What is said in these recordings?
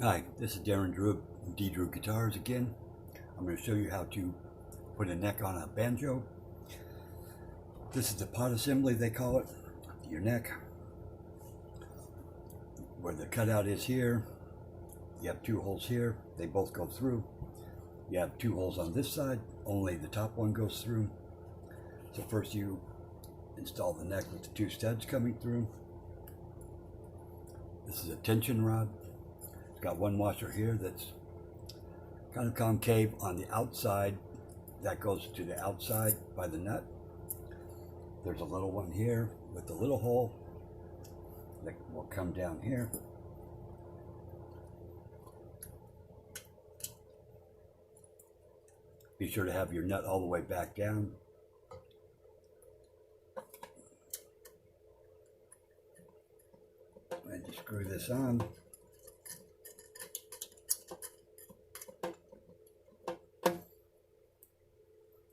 Hi, this is Darren Drew of D. Drew Guitars again. I'm going to show you how to put a neck on a banjo. This is the pot assembly, they call it, your neck. Where the cutout is here, you have two holes here, they both go through. You have two holes on this side, only the top one goes through. So first you install the neck with the two studs coming through. This is a tension rod. It's got one washer here that's kind of concave on the outside. That goes to the outside by the nut. There's a little one here with a little hole that will come down here. Be sure to have your nut all the way back down. And you screw this on.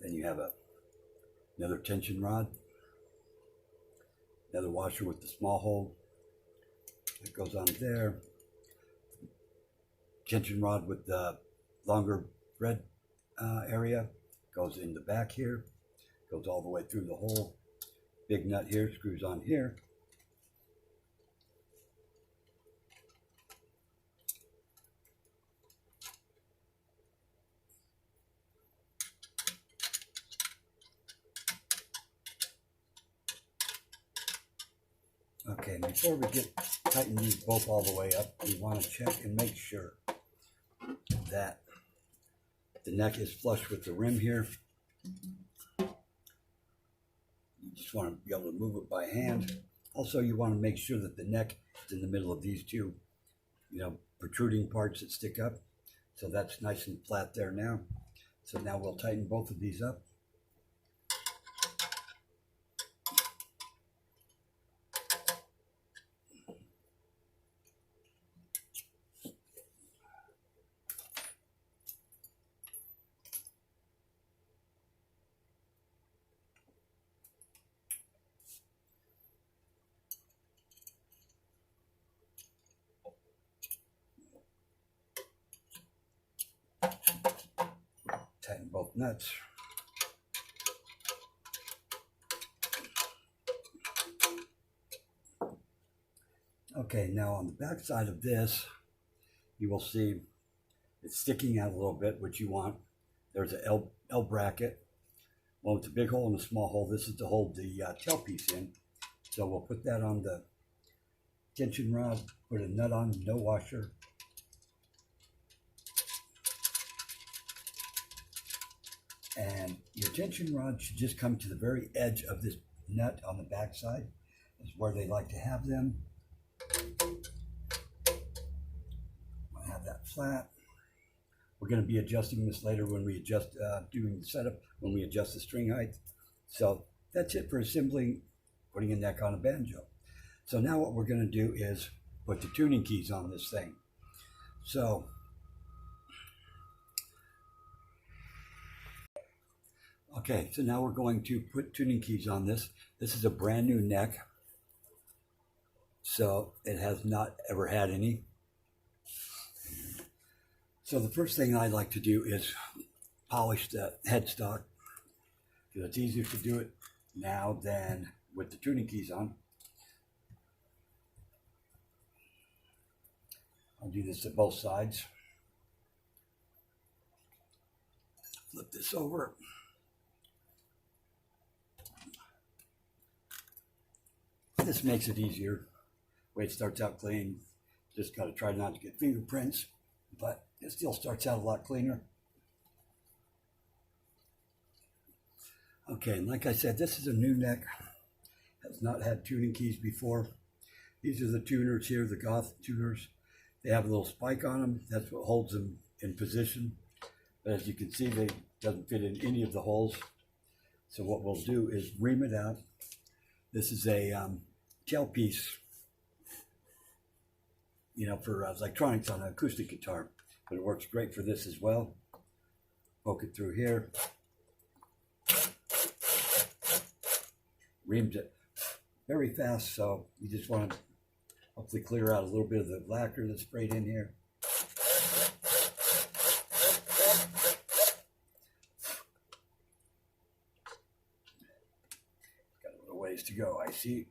Then you have another tension rod, another washer with the small hole that goes on there, tension rod with the longer thread area goes in the back here, goes all the way through the hole. Big nut here screws on here. Okay, before we tighten these both all the way up, we want to check and make sure that the neck is flush with the rim here. You just want to be able to move it by hand. Also, you want to make sure that the neck is in the middle of these two, protruding parts that stick up. So that's nice and flat there now. So now we'll tighten both of these up. Tighten both nuts. Okay, now on the back side of this, you will see it's sticking out a little bit, which you want. There's an L bracket, one with a big hole and a small hole. This is to hold the tailpiece in. So we'll put that on the tension rod, put a nut on, no washer. And your tension rod should just come to the very edge of this nut on the back side. Is where they like to have them. I have that flat. We're going to be adjusting this later when we adjust, doing the setup, when we adjust the string height. So that's it for assembling, putting a neck on a banjo. So now what we're going to do is put the tuning keys on this thing. So okay, so now we're going to put tuning keys on this. This is a brand new neck, so it has not ever had any. So the first thing I like to do is polish the headstock, because it's easier to do it now than with the tuning keys on. I'll do this to both sides. Flip this over. This makes it easier. The way it starts out clean. Just got to try not to get fingerprints, but it still starts out a lot cleaner. Okay, and like I said, this is a new neck. Has not had tuning keys before. These are the tuners here, the Goth tuners. They have a little spike on them. That's what holds them in position. But as you can see, they doesn't fit in any of the holes. So what we'll do is ream it out. This is a tailpiece, for electronics on an acoustic guitar, but it works great for this as well. Poke it through here. Reamed it very fast, so you just want to hopefully clear out a little bit of the lacquer that's sprayed in here. see.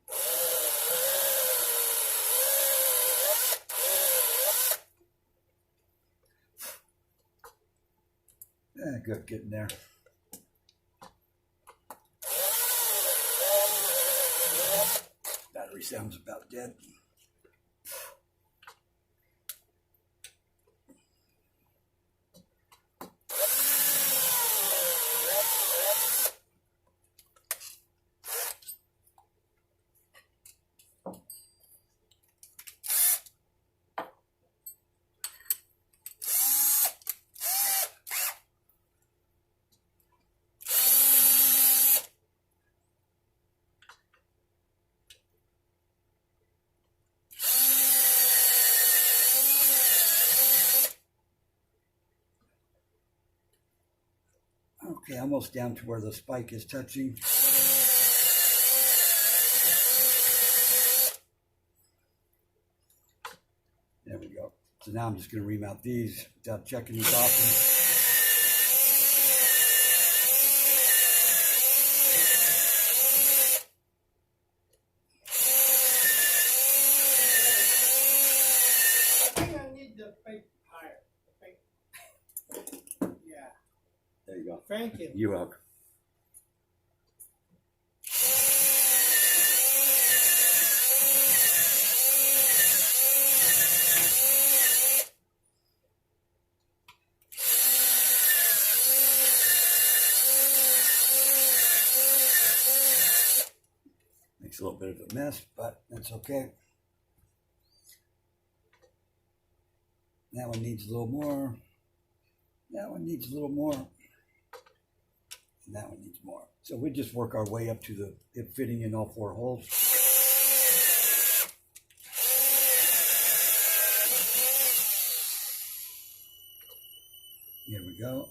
Yeah, good, getting there. Battery sounds about dead. Okay, almost down to where the spike is touching. There we go. So now I'm just going to remount these without checking these often. There you go. Thank you. You're welcome. Makes a little bit of a mess, but that's okay. That one needs a little more. That one needs a little more. And that one needs more. So we just work our way up to it fitting in all 4 holes. Here we go.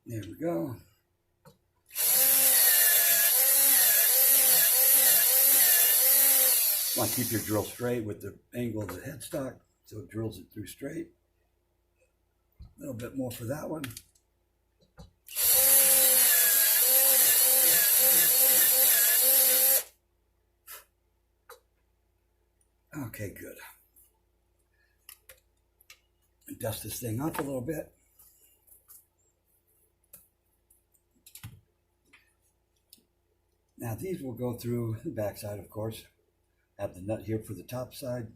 There we go. Want to keep your drill straight with the angle of the headstock so it drills it through straight. A little bit more for that one. Okay, good. Dust this thing off a little bit. Now these will go through the backside, of course. Have the nut here for the top side.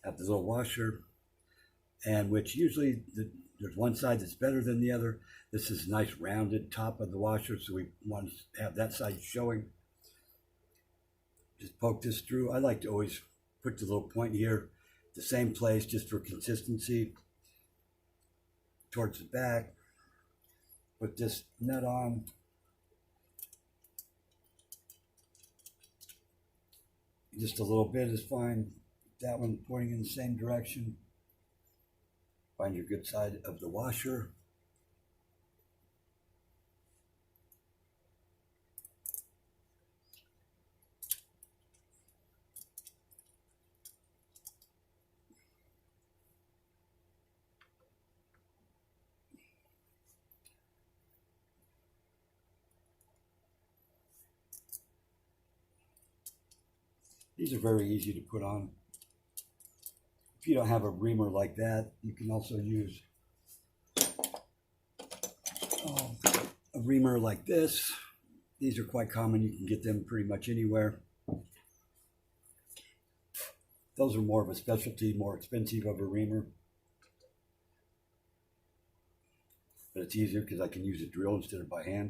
Have the little washer, and which usually there's one side that's better than the other. This is a nice rounded top of the washer, so we want to have that side showing. Just poke this through. I like to always put the little point here, the same place, just for consistency. Towards the back. Put this nut on. Just a little bit is fine. That one pointing in the same direction. Find your good side of the washer. These are very easy to put on. If you don't have a reamer like that, you can also use a reamer like this. These are quite common. You can get them pretty much anywhere. Those are more of a specialty, more expensive of a reamer. But it's easier because I can use a drill instead of by hand.